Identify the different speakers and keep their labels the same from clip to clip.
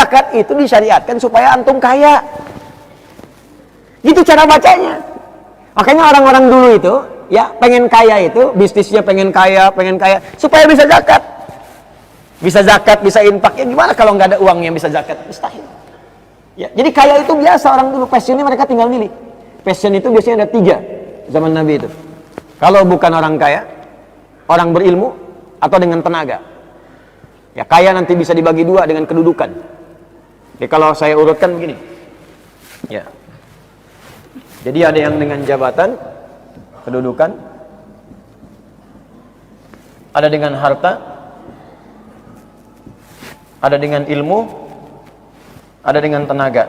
Speaker 1: zakat itu disyariatkan supaya antum kaya. Gitu cara bacanya. Makanya orang-orang dulu itu, ya pengen kaya itu, bisnisnya pengen kaya, supaya bisa zakat. Bisa zakat, bisa infak. Ya gimana kalau nggak ada uang yang bisa zakat? Mustahil. Ya, jadi kaya itu biasa orang dulu, passionnya mereka tinggal milih. Passion itu biasanya ada 3 zaman Nabi itu. Kalau bukan orang kaya, orang berilmu, atau dengan tenaga. Ya kaya nanti bisa dibagi 2 dengan kedudukan. Jadi kalau saya urutkan begini. Ya. Jadi ada yang dengan jabatan, kedudukan, ada dengan harta, ada dengan ilmu, ada dengan tenaga.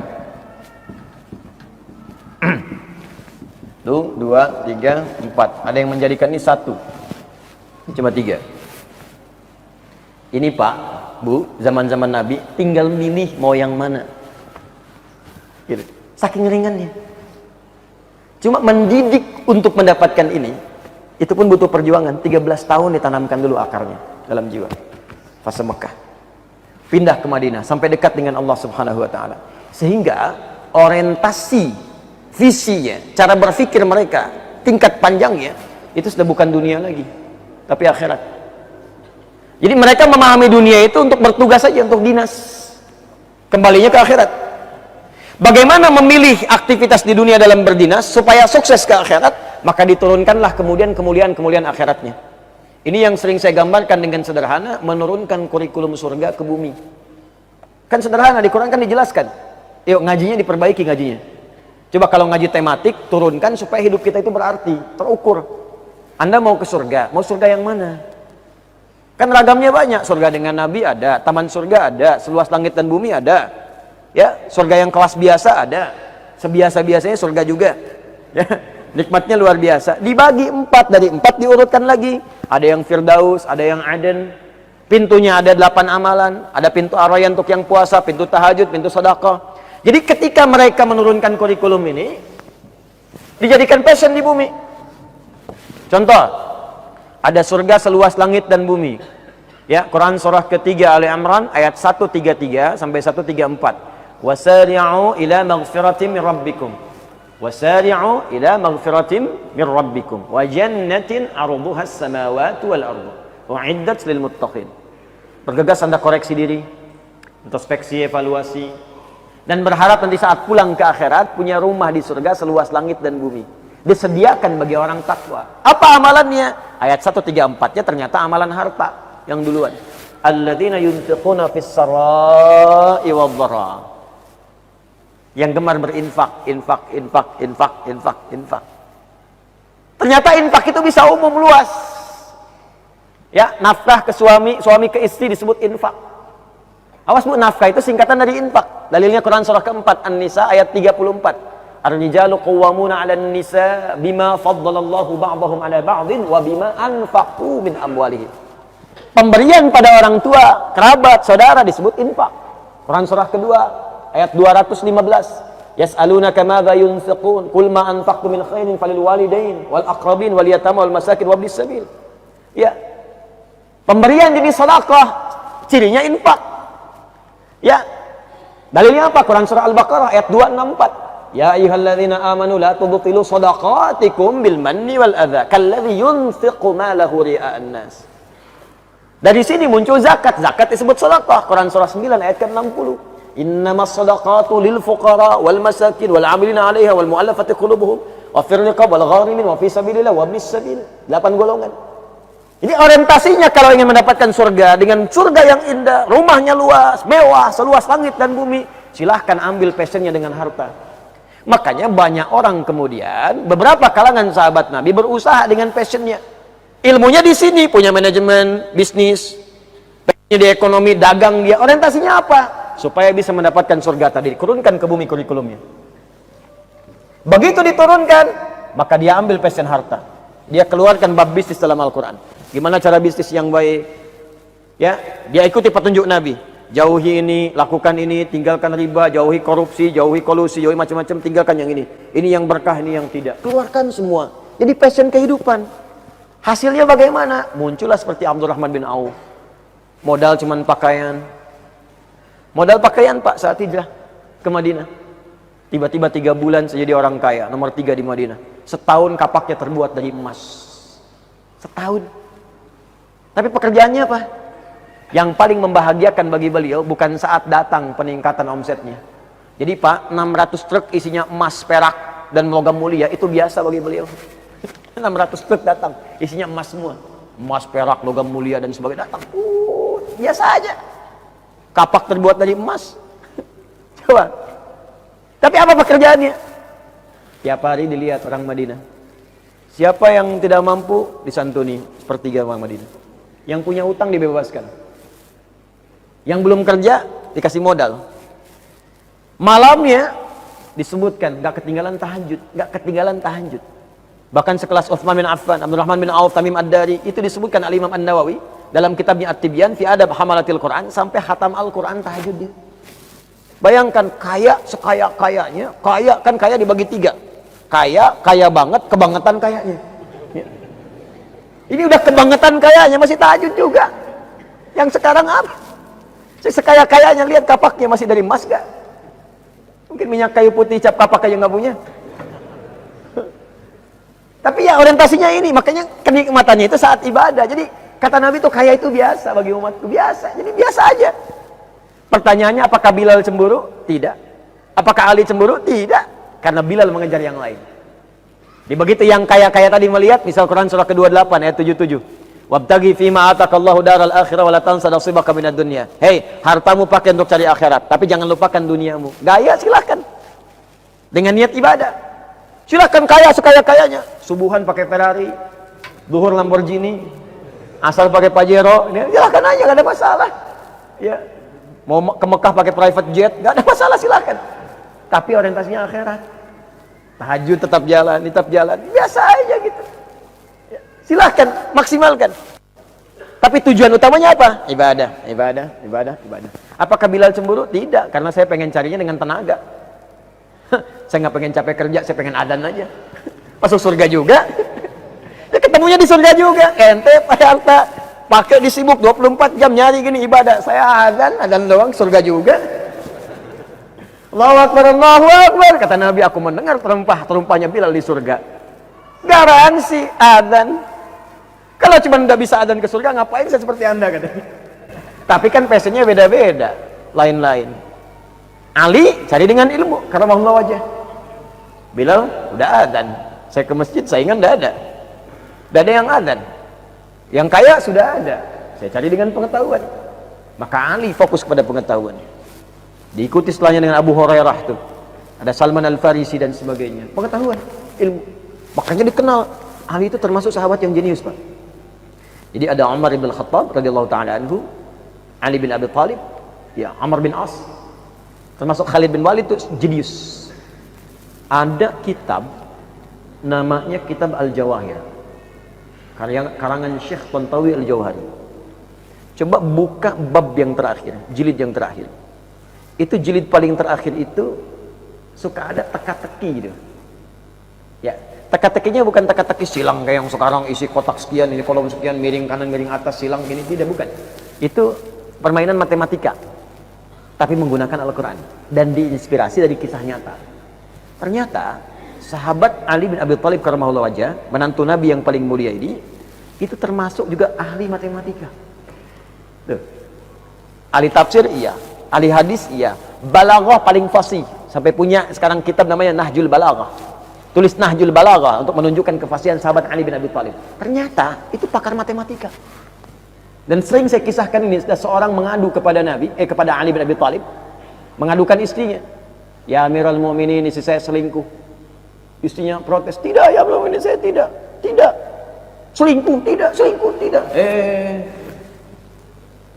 Speaker 1: 1, 2, 3, 4. Ada yang menjadikan ini 1. Ini cuma 3. Ini Pak, Bu, zaman-zaman Nabi tinggal milih mau yang mana. Gitu. Saking ringannya. Cuma mendidik untuk mendapatkan ini, itu pun butuh perjuangan. 13 tahun ditanamkan dulu akarnya dalam jiwa. Fase Mekah. Pindah ke Madinah sampai dekat dengan Allah Subhanahu wa taala. Sehingga orientasi, visinya, cara berpikir mereka, tingkat panjangnya itu sudah bukan dunia lagi, tapi akhirat. Jadi mereka memahami dunia itu untuk bertugas saja, untuk dinas. Kembalinya ke akhirat. Bagaimana memilih aktivitas di dunia dalam berdinas supaya sukses ke akhirat? Maka diturunkanlah kemudian kemuliaan akhiratnya. Ini yang sering saya gambarkan dengan sederhana, menurunkan kurikulum surga ke bumi. Kan sederhana, di Quran kan dijelaskan. Yuk ngajinya diperbaiki ngajinya. Coba kalau ngaji tematik, turunkan supaya hidup kita itu berarti, terukur. Anda mau ke surga, mau surga yang mana? Kan ragamnya banyak, surga dengan Nabi ada, taman surga ada, seluas langit dan bumi ada. Ya, surga yang kelas biasa ada, sebiasa-biasanya surga juga. Ya, nikmatnya luar biasa. Dibagi 4, dari 4 diurutkan lagi. Ada yang Firdaus, ada yang Aden. Pintunya ada 8 amalan. Ada pintu Ar-Rayyan untuk yang puasa, pintu tahajud, pintu sedekah. Jadi ketika mereka menurunkan kurikulum ini, dijadikan passion di bumi. Contoh, ada surga seluas langit dan bumi. Ya, Quran surah ketiga Ali Imran ayat 133 sampai 134. Wasari'u ila maghfiratin min rabbikum. Wasari'u ila maghfiratin min rabbikum wa jannatin 'arduha as-samawati wal ardu u'iddat lil muttaqin. Bergegas Anda koreksi diri, introspeksi, evaluasi, dan berharap nanti saat pulang ke akhirat punya rumah di surga seluas langit dan bumi. Disediakan bagi orang takwa. Apa amalannya? Ayat 134-nya ternyata amalan harta yang duluan. Alladzina yunfiquna fis sarai wadh-dharra. Yang gemar berinfak, infak. Ternyata infak itu bisa umum luas. Ya, nafkah ke suami, suami ke istri disebut infak. Awas Bu, nafkah itu singkatan dari infak. Dalilnya Quran surah keempat An-Nisa ayat 34. Ar-rijalu qawwamuna 'alan nisa bima faddalallahu ba'dahum 'ala ba'din wa bima anfaqu min amwalihim. Pemberian pada orang tua, kerabat, saudara disebut infak. Quran surah kedua ayat 215. Yas'alunaka madza yunfiqun qul ma anfaqtum min khairin falil walidain wal aqrabin wal yatama wal masakin wabnis sabil. Ya. Pemberian jenis sedekah cirinya infak. Ya. Dalilnya apa? Quran surah Al-Baqarah ayat 264. Ya ayyuhalladzina amanu la tubtilu shadaqatikum bil manni wal adza kalladzi yunfiqu malahu ria'an nas. Dari sini muncul zakat. Zakat disebut sedekah. Quran surah 9 ayat ke-60. Innamas shadaqatu lil fuqara wal masakin wal 'amilina 'alaiha wal mu'allafati qulubuhum wa fir riqab wal gharimin wa fi sabilillah wa ibnis sabil. 8 golongan. Ini orientasinya kalau ingin mendapatkan surga dengan surga yang indah, rumahnya luas, mewah, seluas langit dan bumi, silahkan ambil passionnya dengan harta. Makanya banyak orang kemudian, beberapa kalangan sahabat Nabi berusaha dengan passionnya. Ilmunya di sini, punya manajemen, bisnis, passionnya di ekonomi, dagang dia. Orientasinya apa? Supaya bisa mendapatkan surga tadi. Turunkan ke bumi kurikulumnya. Begitu diturunkan, maka dia ambil passion harta. Dia keluarkan bab bisnis dalam Al-Quran. Gimana cara bisnis yang baik? Ya, dia ikuti petunjuk Nabi. Jauhi ini, lakukan ini, tinggalkan riba, jauhi korupsi, jauhi kolusi, jauhi macam-macam, tinggalkan yang ini. Ini yang berkah, ini yang tidak. Keluarkan semua. Jadi passion kehidupan. Hasilnya bagaimana? Muncullah seperti Abdurrahman bin Auf. Modal cuman pakaian. Modal pakaian Pak saat hijrah ke Madinah. Tiba-tiba 3 bulan saya jadi orang kaya, nomor 3 di Madinah. Setahun kapaknya terbuat dari emas. Setahun. Tapi pekerjaannya apa? Yang paling membahagiakan bagi beliau bukan saat datang peningkatan omsetnya. Jadi Pak, 600 truk isinya emas, perak, dan logam mulia, itu biasa bagi beliau. 600 truk datang, isinya emas semua. Emas, perak, logam mulia, dan sebagainya datang. Biasa aja. Kapak terbuat dari emas. Coba. Tapi apa pekerjaannya? Tiap hari dilihat orang Madinah. Siapa yang tidak mampu, disantuni sepertiga orang Madinah. Yang punya utang dibebaskan. Yang belum kerja, dikasih modal. Malamnya disebutkan gak ketinggalan tahajud, gak ketinggalan tahajud. Bahkan sekelas Utsman bin Affan, Abdurrahman bin Auf, Tamim Ad-Dari, itu disebutkan Al-Imam An-Nawawi dalam kitabnya At-Tibyan fi Adab Hamalatil Quran, sampai khatam Al-Quran tahajud dia. Bayangkan, kaya sekaya-kayanya, kaya kan kaya dibagi 3. Kaya banget, kebangetan kayanya. Ini udah kebangetan kayanya, masih tahajud juga. Yang sekarang apa? Sekaya-kayanya, lihat kapaknya masih dari emas gak? Mungkin minyak kayu putih cap kapak aja nggak punya. Tapi ya orientasinya ini, makanya kenikmatannya itu saat ibadah. Jadi kata Nabi itu kaya itu biasa bagi umatku, biasa. Jadi biasa aja. Pertanyaannya, apakah Bilal cemburu? Tidak. Apakah Ali cemburu? Tidak. Karena Bilal mengejar yang lain. Di begitu yang kaya-kaya tadi melihat, misal Quran surah ke-28 ayat 77. Wabtaghi fima atakallahu daral akhirah wa la tansa nasibaka minad dunya. Hei, hartamu pakai untuk cari akhirat, tapi jangan lupakan duniamu. Gaya silahkan. Dengan niat ibadah. Silahkan kaya sekaya-kayanya. Subuhan pakai Ferrari, zuhur Lamborghini, asal pakai Pajero, silahkan aja, gak ada masalah. Ya. Mau ke Mekah pakai private jet, gak ada masalah, silahkan. Tapi orientasinya akhirat. Tahajud tetap jalan, biasa aja gitu. Ya. Silahkan, maksimalkan. Tapi tujuan utamanya apa? Ibadah. Apakah Bilal cemburu? Tidak, karena saya pengen carinya dengan tenaga. Saya nggak pengen capek kerja, saya pengen adzan aja. Masuk surga juga. Ya ketemunya di surga juga. Ente harta pakai disibuk 24 jam nyari gini ibadah. Saya adzan doang, surga juga. Allahu Akbar. Kata Nabi, aku mendengar terumpahnya Bilal di surga. Garansi adzan. Kalau cuma nggak bisa adzan ke surga, ngapain saya seperti Anda, katanya. Tapi kan passionnya beda-beda, lain-lain. Ali cari dengan ilmu, karena Allah wajah. Bilal udah adzan, saya ke masjid saingan nggak ada yang adzan. Yang kaya sudah ada, saya cari dengan pengetahuan. Maka Ali fokus pada pengetahuan. Diikuti setelahnya dengan Abu Hurairah tuh, ada Salman Al-Farisi dan sebagainya. Pengetahuan, ilmu. Makanya dikenal Ali itu termasuk sahabat yang jenius, Pak. Jadi ada Umar bin Khattab radhiyallahu taala anhu, Ali bin Abi Thalib, ya Amr bin As, termasuk Khalid bin Walid itu jenius. Ada kitab namanya Kitab Al-Jawahir, karangan Syekh Tantawi Al-Jauhari. Coba buka bab yang terakhir, jilid yang terakhir. Itu jilid paling terakhir itu suka ada teka-teki gitu. Ya, teka-tekinya bukan teka-teki silang kayak yang sekarang isi kotak sekian, ini kolom sekian, miring kanan, miring atas, silang gini, tidak, bukan. Itu permainan matematika, tapi menggunakan Al-Quran dan diinspirasi dari kisah nyata. Ternyata sahabat Ali bin Abi Thalib karamahullah wajah, menantu Nabi yang paling mulia ini, itu termasuk juga ahli matematika. Tuh. Ahli tafsir iya, ahli hadis iya, balaghah paling fasih, sampai punya sekarang kitab namanya Nahjul Balaghah. Tulis Nahjul Balaghah untuk menunjukkan kefasihan sahabat Ali bin Abi Thalib. Ternyata itu pakar matematika. Dan sering saya kisahkan ini, seorang mengadu kepada kepada Ali bin Abi Thalib, mengadukan istrinya. Ya Amirul Mukminin, istri saya selingkuh. Istrinya protes, tidak ya Amirul Mukminin, saya tidak. Selingkuh, tidak.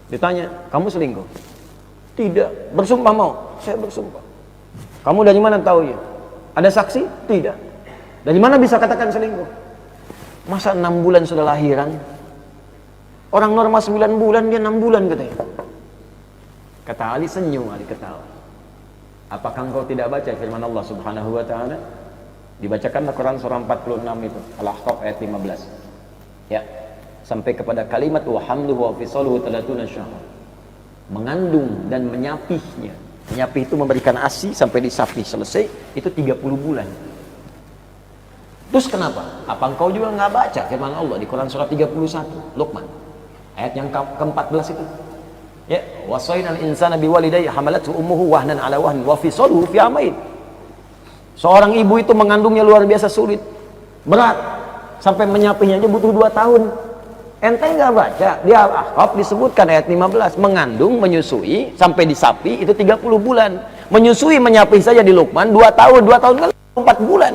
Speaker 1: Ditanya, kamu selingkuh? Tidak. Bersumpah mau? Saya bersumpah. Kamu dari mana tahu ya? Ada saksi? Tidak. Dari mana bisa katakan selingkuh? Masa 6 bulan sudah lahiran? Orang normal 9 bulan, dia 6 bulan katanya. Kata Ali, senyum Ali ketawa. Apakah engkau tidak baca firman Allah Subhanahu wa taala? Dibacakanlah Quran surah 46 itu, Al-Ahqaf ayat 15. Ya. Sampai kepada kalimat wa hamluhu wa fisaluhu 30 syahr. mengandung dan menyapihnya. Menyapih itu memberikan ASI sampai disapih selesai, itu 30 bulan. Terus kenapa? Apa engkau juga nggak baca firman Allah di Quran surat 31 Luqman ayat yang ke-14 itu? Ya, wasainal insana biwalidayhi hamalathu ummuhu wahnan ala wahnin wa fisaluhu fi amain. Seorang ibu itu mengandungnya luar biasa sulit, berat, sampai menyapihnya aja butuh 2 tahun. Ente nggak baca di Al-Ahqaf disebutkan ayat 15, mengandung, menyusui sampai disapi itu 30 bulan. Menyusui menyapih saja di Luqman 2 tahun, 2 tahun kan 4 bulan.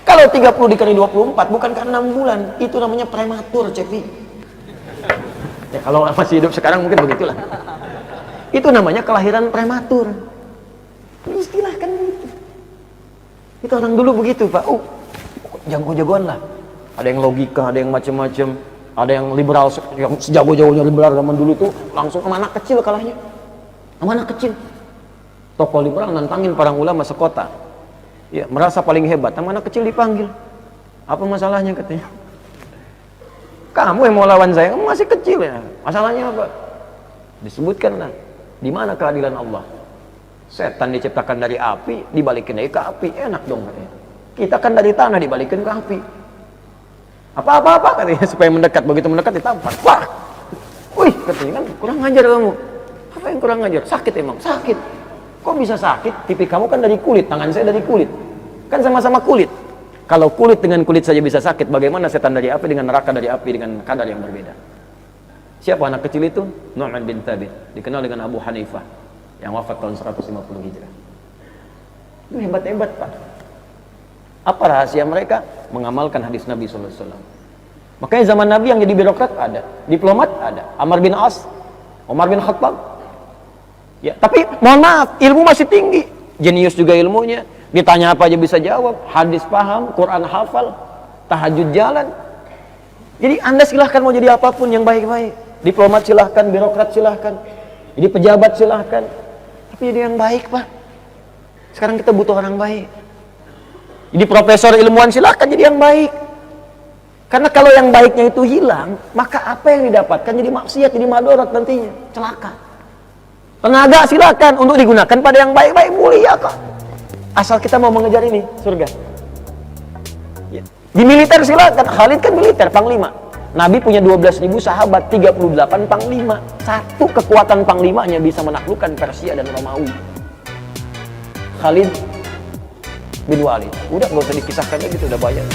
Speaker 1: Kalau 30 dikali 24 bukan kan 6 bulan, itu namanya prematur, Cepi. Ya kalau masih hidup sekarang mungkin begitulah. Itu namanya kelahiran prematur. Istilahkan begitu. Itu orang dulu begitu, Pak. Jago-jagoan lah. Ada yang logika, ada yang macam-macam, ada yang liberal, yang sejago-jagonya liberal zaman dulu tuh langsung sama anak kecil kalahnya. Sama anak kecil. Tokoh liberal nantangin para ulama sekota. Ya, merasa paling hebat, sama anak kecil dipanggil. Apa masalahnya katanya? Kamu yang mau lawan saya, kamu masih kecil ya. Masalahnya apa? Disebutkanlah, di mana keadilan Allah? Setan diciptakan dari api, dibalikin dari ke api, enak dong katanya. Kita kan dari tanah dibalikin ke api. Apa katanya, supaya mendekat, begitu mendekat ditampar. Wah, wih katanya kan kurang ngajar kamu. Apa yang kurang ngajar? Sakit emang, sakit. Kok bisa sakit? Pipi kamu kan dari kulit, tangan saya dari kulit. Kan sama-sama kulit. Kalau kulit dengan kulit saja bisa sakit, bagaimana setan dari api dengan neraka dari api dengan kadar yang berbeda? Siapa anak kecil itu? Nu'man bin Thabit, dikenal dengan Abu Hanifah, yang wafat tahun 150 Hijrah. Itu hebat-hebat, Pak. Apa rahasia mereka? Mengamalkan hadis Nabi SAW. Makanya zaman Nabi yang jadi birokrat ada, diplomat ada, Amr bin As, Umar bin Khattab. Ya, tapi mohon maaf, ilmu masih tinggi, jenius juga ilmunya, ditanya apa aja bisa jawab, hadis paham, Quran hafal, tahajud jalan. Jadi Anda silahkan mau jadi apapun yang baik-baik, diplomat silahkan, birokrat silahkan, jadi pejabat silahkan, tapi jadi yang baik, Pak. Sekarang kita butuh orang baik. Jadi profesor ilmuwan silahkan jadi yang baik, karena kalau yang baiknya itu hilang, maka apa yang didapatkan jadi maksiat, jadi madorot nantinya, celaka. Tenaga silakan untuk digunakan pada yang baik-baik, mulia kok. Asal kita mau mengejar ini, surga. Ya. Di militer silakan, Khalid kan militer, panglima. Nabi punya 12.000 sahabat, 38 panglima. Satu kekuatan panglimanya bisa menaklukkan Persia dan Romawi. Khalid bin Walid. Udah gak usah dikisahkan lagi, itu udah banyak.